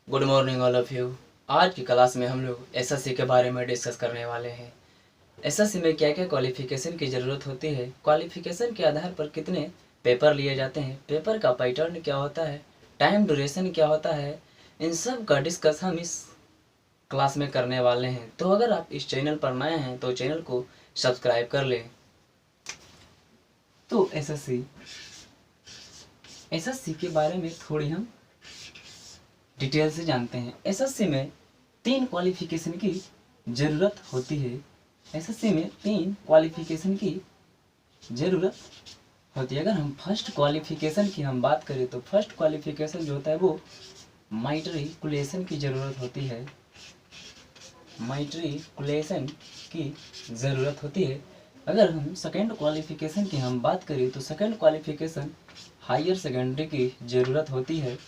Good morning all of you. आज की class में हम लोग एसएससी के बारे में डिस्कस करने वाले हैं। एसएससी में क्या क्या क्वालिफिकेशन की ज़रूरत होती है, क्वालिफिकेशन के आधार पर कितने पेपर लिए जाते हैं, पेपर का पैटर्न क्या होता है, टाइम ड्यूरेशन क्या होता है, इन सब का डिस्कस हम इस क्लास में करने वाले हैं। तो अगर आप इस चैनल पर नए हैं तो चैनल को सब्सक्राइब कर लें। तो एसएससी के बारे में थोड़ी हम डिटेल से जानते हैं। एसएससी में 3 क्वालिफिकेशन की ज़रूरत होती है। एसएससी में 3 क्वालिफिकेशन की ज़रूरत होती है। अगर हम फर्स्ट क्वालिफिकेशन की हम बात करें तो फर्स्ट क्वालिफिकेशन जो होता है वो मैट्रिकुलेशन की ज़रूरत होती है। मैट्रिकुलेशन की ज़रूरत होती है। अगर हम सेकेंड क्वालिफिकेशन की हम बात करें तो सेकेंड क्वालिफिकेशन हायर सेकेंडरी की ज़रूरत होती है।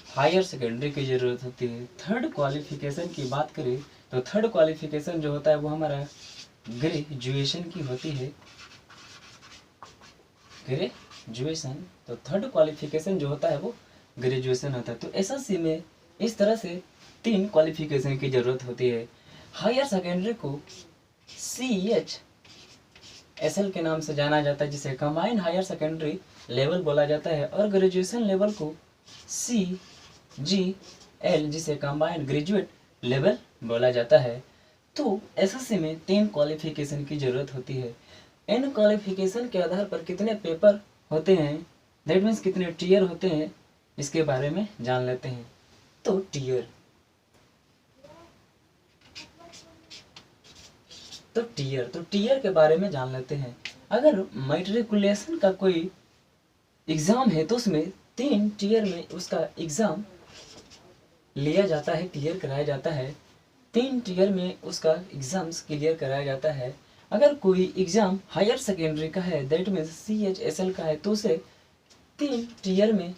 हायर सेकेंडरी की ज़रूरत होती है। थर्ड क्वालिफिकेशन की बात करें तो थर्ड क्वालिफिकेशन जो होता है वो हमारा ग्रेजुएशन की होती है। ग्रेजुएशन, तो थर्ड क्वालिफिकेशन जो होता है वो ग्रेजुएशन होता है। तो एसएससी में इस तरह से 3 क्वालिफिकेशन की ज़रूरत होती है। हायर सेकेंडरी को CHSL के नाम से जाना जाता है, जिसे कंबाइंड हायर सेकेंडरी लेवल बोला जाता है, और ग्रेजुएशन लेवल को CGL जिसे कंबाइंड ग्रेजुएट लेवल बोला जाता है। तो एसएससी में 3 क्वालिफिकेशन की ज़रूरत होती है। इन क्वालिफिकेशन के आधार पर कितने पेपर होते हैं, दैट मीन्स कितने टीयर होते हैं, इसके बारे में जान लेते हैं। तो टीयर के बारे में जान लेते हैं। अगर मैट्रिकुलेशन का कोई एग्ज़ाम है तो उसमें 3 टीयर में उसका एग्ज़ाम लिया जाता है, क्लियर कराया जाता है। 3 टीयर में उसका एग्ज़ाम्स क्लियर कराया जाता है। अगर कोई एग्ज़ाम हायर सेकेंडरी का है, दैट मीन्स CHSL का है, तो उसे 3 टीयर में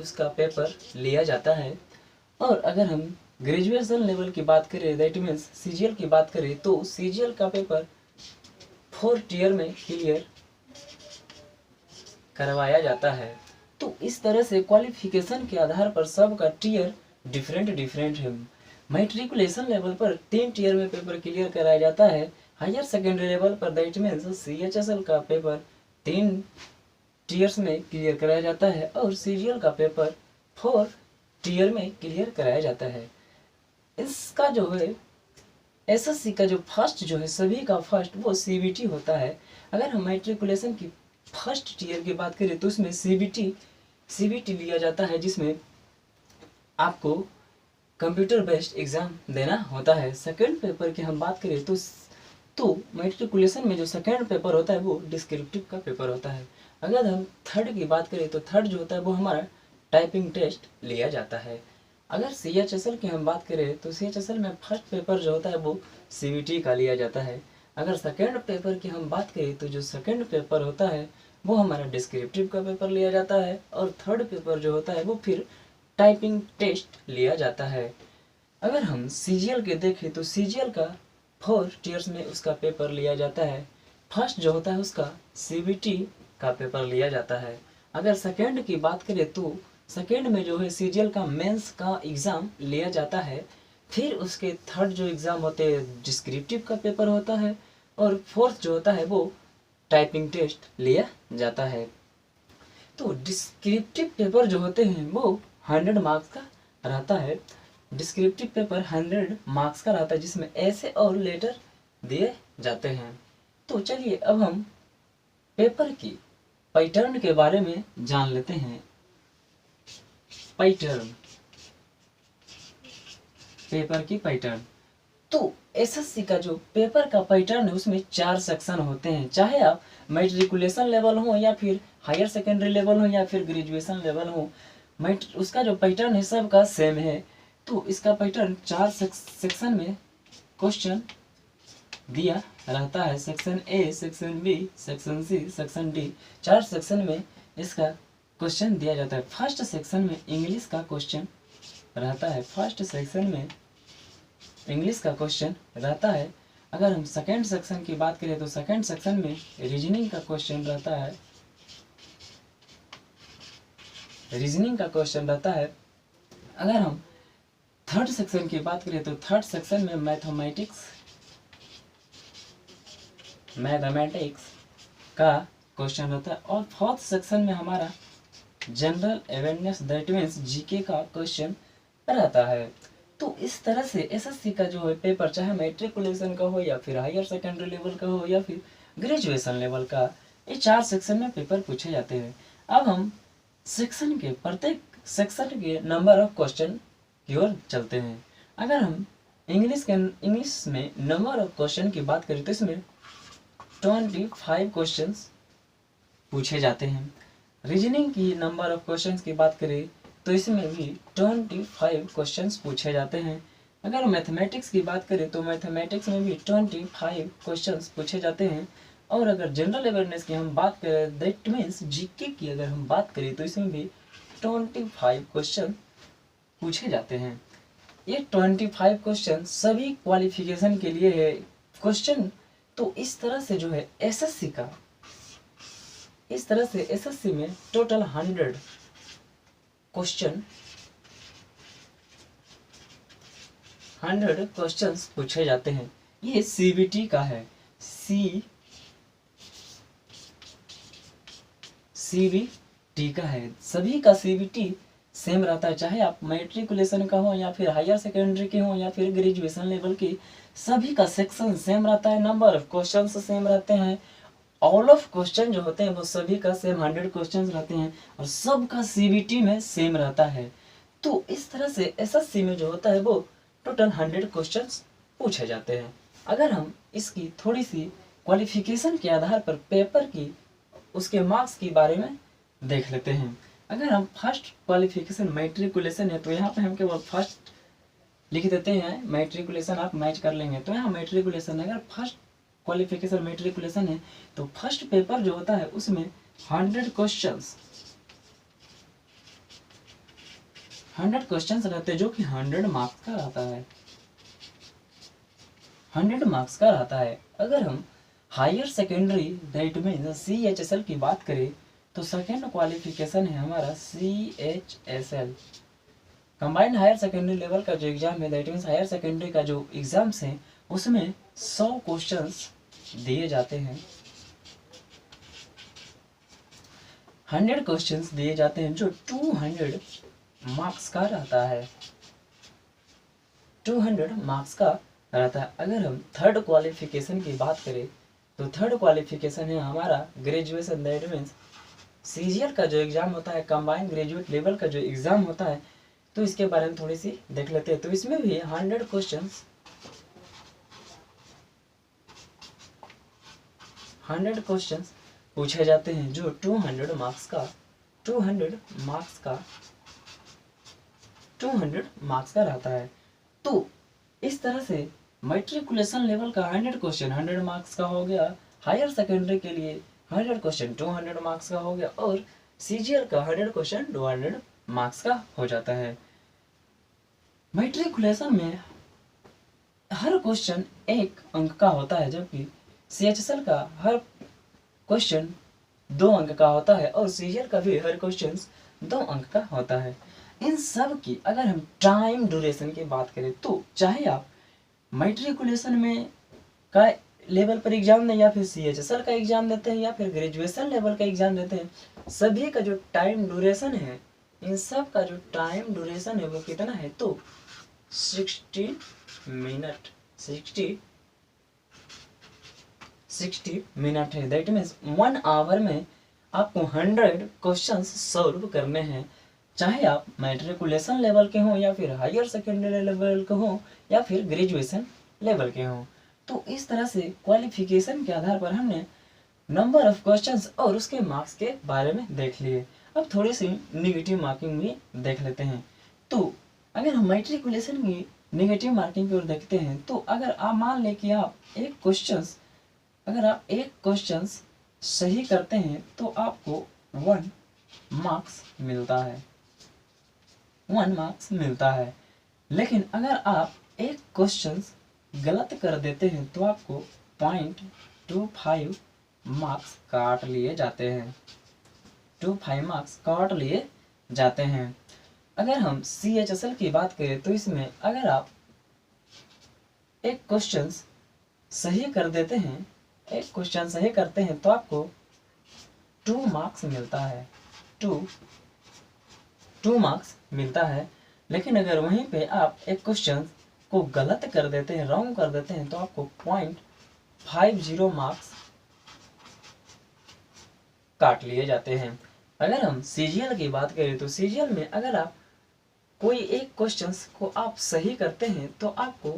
उसका पेपर लिया जाता है। और अगर हम ग्रेजुएशन लेवल की बात करें, दैट मीन्स CGL की बात करें, तो CGL का पेपर 4 टीयर में क्लियर करवाया जाता है। तो इस तरह से क्वालिफिकेशन के आधार पर सबका टीयर डिफरेंट है। मैट्रिकुलेशन लेवल पर 3 टीयर में पेपर क्लियर कराया जाता है। हायर सेकेंडरी लेवल पर दैट मीन्स CHSL का पेपर 3 टीयर्स में क्लियर कराया जाता है, और CGL का पेपर 4 टीयर में क्लियर कराया जाता है। इसका जो है एसएससी का जो फर्स्ट जो है, सभी का फर्स्ट वो CBT होता है। अगर हम मैट्रिकुलेशन की फर्स्ट टीयर की बात करें तो उसमें CBT लिया जाता है, जिसमें आपको कंप्यूटर बेस्ड एग्ज़ाम देना होता है। सेकेंड पेपर की हम बात करें तो मैट्रिकुलेशन में जो सेकेंड पेपर होता है वो डिस्क्रिप्टिव का पेपर होता है। अगर हम थर्ड की बात करें तो थर्ड जो होता है वो हमारा टाइपिंग टेस्ट लिया जाता है। अगर CHSL की हम बात करें तो CHSL में फर्स्ट पेपर जो होता है वो CBT का लिया जाता है। अगर सेकेंड पेपर की हम बात करें तो जो सेकेंड पेपर होता है वो हमारा डिस्क्रिप्टिव का पेपर लिया जाता है, और थर्ड पेपर जो होता है वो फिर टाइपिंग टेस्ट लिया जाता है। अगर हम CGL के देखें तो CGL का 4 टीयर्स में उसका पेपर लिया जाता है। फर्स्ट जो होता है उसका CBT का पेपर लिया जाता है। अगर सेकेंड की बात करें तो सेकेंड में जो है CGL का मेंस का एग्ज़ाम लिया जाता है। फिर उसके थर्ड जो एग्ज़ाम होते हैं डिस्क्रिप्टिव का पेपर होता है, और फोर्थ जो होता है वो टाइपिंग टेस्ट लिया जाता है। तो डिस्क्रिप्टिव पेपर जो होते हैं वो 100 मार्क्स का रहता है। डिस्क्रिप्टिव पेपर 100 मार्क्स का रहता है, जिसमें ऐसे और लेटर दिए जाते हैं। तो चलिए अब हम पेपर की पैटर्न के बारे में जान लेते हैं। पैटर्न, पेपर की पैटर्न। तो एसएससी का जो पेपर का पैटर्न है उसमें 4 सेक्शन होते हैं। चाहे आप मैट्रिकुलेशन लेवल हो या फिर हायर सेकेंडरी लेवल हो या फिर ग्रेजुएशन लेवल हो, उसका जो पैटर्न है सबका सेम है। तो इसका पैटर्न 4 सेक्शन में क्वेश्चन दिया रहता है। Section A, section B, section C, section D, 4 section में इसका क्वेश्चन दिया जाता है। फर्स्ट सेक्शन में इंग्लिश का क्वेश्चन रहता है। फर्स्ट सेक्शन में इंग्लिश का क्वेश्चन रहता है। अगर हम सेकेंड सेक्शन की बात करें तो सेकेंड सेक्शन में रीजनिंग का क्वेश्चन रहता है। रीजनिंग का क्वेश्चन रहता है। अगर हम थर्ड सेक्शन की बात करें तो थर्ड सेक्शन में मैथमेटिक्स का क्वेश्चन रहता है, और फोर्थ सेक्शन में हमारा general awareness that means GK का क्वेश्चन रहता है। तो इस तरह से एसएससी का जो है पेपर, चाहे मैट्रिकुलेशन का हो या फिर हायर सेकेंडरी लेवल का हो या फिर ग्रेजुएशन लेवल का, ये 4 सेक्शन में पेपर पूछे जाते हैं। अब हम सेक्शन के प्रत्येक सेक्शन के नंबर ऑफ क्वेश्चन की ओर चलते हैं। अगर हम इंग्लिश में नंबर ऑफ क्वेश्चन की बात करें तो इसमें 25 क्वेश्चंस पूछे जाते हैं। रीजनिंग की नंबर ऑफ क्वेश्चंस की बात करें तो इसमें भी 25 क्वेश्चंस पूछे जाते हैं। अगर मैथमेटिक्स की बात करें तो मैथमेटिक्स में भी 25 क्वेश्चंस पूछे जाते हैं। और अगर जनरल अवेयरनेस की हम बात करें दैट मीन्स जीके की अगर हम बात करें तो इसमें भी 25 क्वेश्चन पूछे जाते हैं। ये 25 क्वेश्चन सभी क्वालिफिकेशन के लिए है क्वेश्चन। तो इस तरह से जो है एसएससी में टोटल 100 क्वेश्चंस पूछे जाते हैं। ये सीबीटी का है, सीबीटी का है। सभी का सीबीटी सेम रहता है, चाहे आप मैट्रिकुलेशन का हो या फिर हायर सेकेंडरी के हो या फिर ग्रेजुएशन लेवल के, सभी का सेक्शन सेम रहता है, नंबर ऑफ क्वेश्चन सेम रहते हैं। ऑल ऑफ क्वेश्चन जो होते हैं वो सभी का सेम 100 क्वेश्चन रहते हैं और सबका सीबीटी में सेम रहता है। तो इस तरह से एसएससी में जो होता है वो टोटल 100 क्वेश्चंस पूछे जाते हैं। अगर हम इसकी थोड़ी सी क्वालिफिकेशन के आधार पर पेपर की उसके मार्क्स के बारे में देख लेते हैं। अगर हम फर्स्ट क्वालिफिकेशन मैट्रिकुलेशन है तो यहाँ पे हम केवल फर्स्ट लिख देते हैं, मैट्रिकुलेशन आप मैच कर लेंगे। तो यहाँ मैट्रिकुलेशन, अगर फर्स्ट क्वालिफिकेशन मैट्रिकुलेशन है तो फर्स्ट पेपर जो होता है उसमें 100 क्वेश्चंस रहते हैं, जो कि 100 मार्क्स का रहता है, 100 मार्क्स का रहता है। अगर हम higher secondary that means CHSL की बात करें तो सेकेंड क्वालिफिकेशन है हमारा CHSL, combined higher secondary level का जो एग्जाम है दैट मीन्स हायर सेकेंडरी का जो एग्जाम्स है उसमें 100 क्वेश्चंस दिए जाते हैं, 100 क्वेश्चंस दिए जाते हैं, जो 200 मार्क्स का रहता है, 200 मार्क्स का रहता है। अगर हम थर्ड क्वालिफिकेशन की बात करें तो थर्ड क्वालिफिकेशन है हमारा ग्रेजुएशन दैट मीन्स सीजीएल का जो एग्जाम होता है, कंबाइंड ग्रेजुएट लेवल का जो एग्जाम होता है, तो इसके बारे में थोड़ी सी देख लेते हैं। तो इसमें भी 100 क्वेश्चंस पूछे जाते हैं, जो 200 मार्क्स का रहता है। तो इस तरह से मैट्रिकुलेशन लेवल का 100 क्वेश्चन 100 मार्क्स का हो गया, हायर सेकेंडरी के लिए 100 क्वेश्चन 200 मार्क्स का हो गया, और सीजीएल का 100 क्वेश्चन 200 मार्क्स का हो जाता है। मैट्रिकुलेशन में हर क्वेश्चन 1 अंक का होता है, जबकि सीएचएसएल का हर क्वेश्चन 2 अंक का होता है और सीजीएल का भी हर क्वेश्चन 2 अंक का होता है। इन सब की अगर हम टाइम ड्यूरेशन की बात करें तो चाहे आप मैट्रिकुलेशन में का लेवल पर एग्जाम दें या फिर सीएचएसएल का एग्जाम देते हैं या फिर ग्रेजुएशन लेवल का एग्जाम देते हैं, सभी का जो टाइम ड्यूरेशन है, इन सब का जो टाइम ड्यूरेशन है वो कितना है, तो 60 मिनट है। दैट मीन्स 1 आवर में आपको 100 क्वेश्चंस सॉल्व करने हैं, चाहे आप मैट्रिकुलेशन लेवल के हों या फिर हायर सेकेंडरी लेवल के हों या फिर ग्रेजुएशन लेवल के हों। तो इस तरह से क्वालिफिकेशन के आधार पर हमने नंबर ऑफ क्वेश्चंस और उसके मार्क्स के बारे में देख लिए। अब थोड़ी सी निगेटिव मार्किंग भी देख लेते हैं। तो अगर हम मैट्रिकुलेशन की निगेटिव मार्किंग की ओर देखते हैं तो अगर आप मान लें कि आप एक क्वेश्चन सही करते हैं तो आपको 1 मार्क्स मिलता है, लेकिन अगर आप एक क्वेश्चन गलत कर देते हैं तो आपको 0.25 मार्क्स काट लिए जाते हैं, 25 मार्क्स काट लिए जाते हैं। अगर हम CHSL की बात करें तो इसमें अगर आप एक क्वेश्चन सही कर देते हैं, एक क्वेश्चन सही करते हैं तो आपको 2 मार्क्स मिलता है, 2 मार्क्स मिलता है। लेकिन अगर वहीं पे आप एक क्वेश्चन को गलत कर देते हैं, रॉन्ग कर देते हैं, तो आपको 0.50 मार्क्स काट लिए जाते हैं। अगर हम CGL की बात करें तो CGL में अगर आप कोई एक क्वेश्चन को आप सही करते हैं तो आपको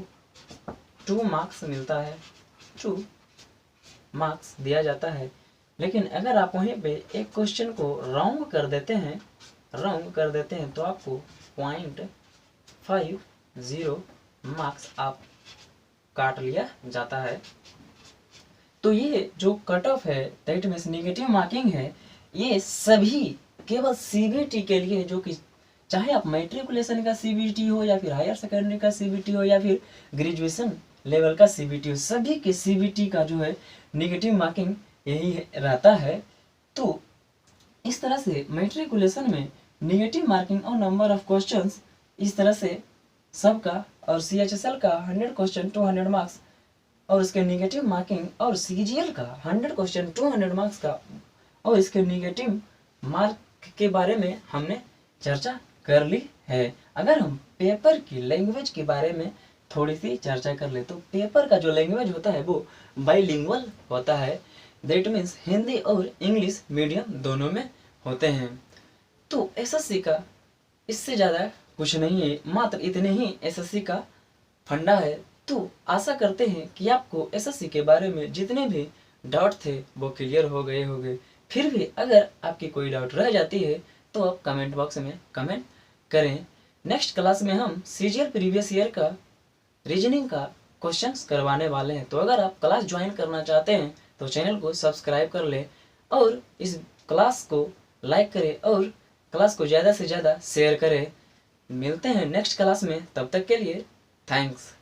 2 मार्क्स मिलता है, 2 मार्क्स दिया जाता है। लेकिन अगर आप वहीं पे एक क्वेश्चन को रॉन्ग कर देते हैं, तो आपको 0.50 मार्क्स आप काट लिया जाता है। तो ये जो कट ऑफ है, दैट मीन्स नेगेटिव मार्किंग है, ये सभी केवल CBT के लिए, जो कि चाहे आप मैट्रिकुलेशन का CBT हो या फिर हायर सेकेंडरी का CBT हो या फिर ग्रेजुएशन लेवल का CBT हो, सभी के CBT का जो है नेगेटिव मार्किंग यही रहता है। तो इस तरह से मैट्रिकुलेशन में नेगेटिव मार्किंग और नंबर ऑफ क्वेश्चंस इस तरह से सबका, और CHSL का 100 क्वेश्चन 200 मार्क्स और उसके नेगेटिव मार्किंग, और CGL का 100 क्वेश्चन 200 मार्क्स का और इसके नेगेटिव मार्क के बारे में हमने चर्चा कर ली है। अगर हम पेपर की लैंग्वेज के बारे में थोड़ी सी चर्चा कर ले तो पेपर का जो लैंग्वेज होता है वो बाइलिंगुअल होता है, दैट मीन्स हिंदी और इंग्लिश मीडियम दोनों में होते हैं। तो SSC का इससे ज़्यादा कुछ नहीं है, मात्र इतने ही SSC का फंडा है। तो आशा करते हैं कि आपको SSC के बारे में जितने भी डाउट थे वो क्लियर हो गए होंगे। फिर भी अगर आपकी कोई डाउट रह जाती है तो आप कमेंट बॉक्स में कमेंट करें। नेक्स्ट क्लास में हम CGL प्रीवियस ईयर का रीजनिंग का क्वेश्चंस करवाने वाले हैं। तो अगर आप क्लास ज्वाइन करना चाहते हैं तो चैनल को सब्सक्राइब कर लें और इस क्लास को लाइक करें और क्लास को ज़्यादा से ज़्यादा शेयर करें। मिलते हैं नेक्स्ट क्लास में, तब तक के लिए थैंक्स।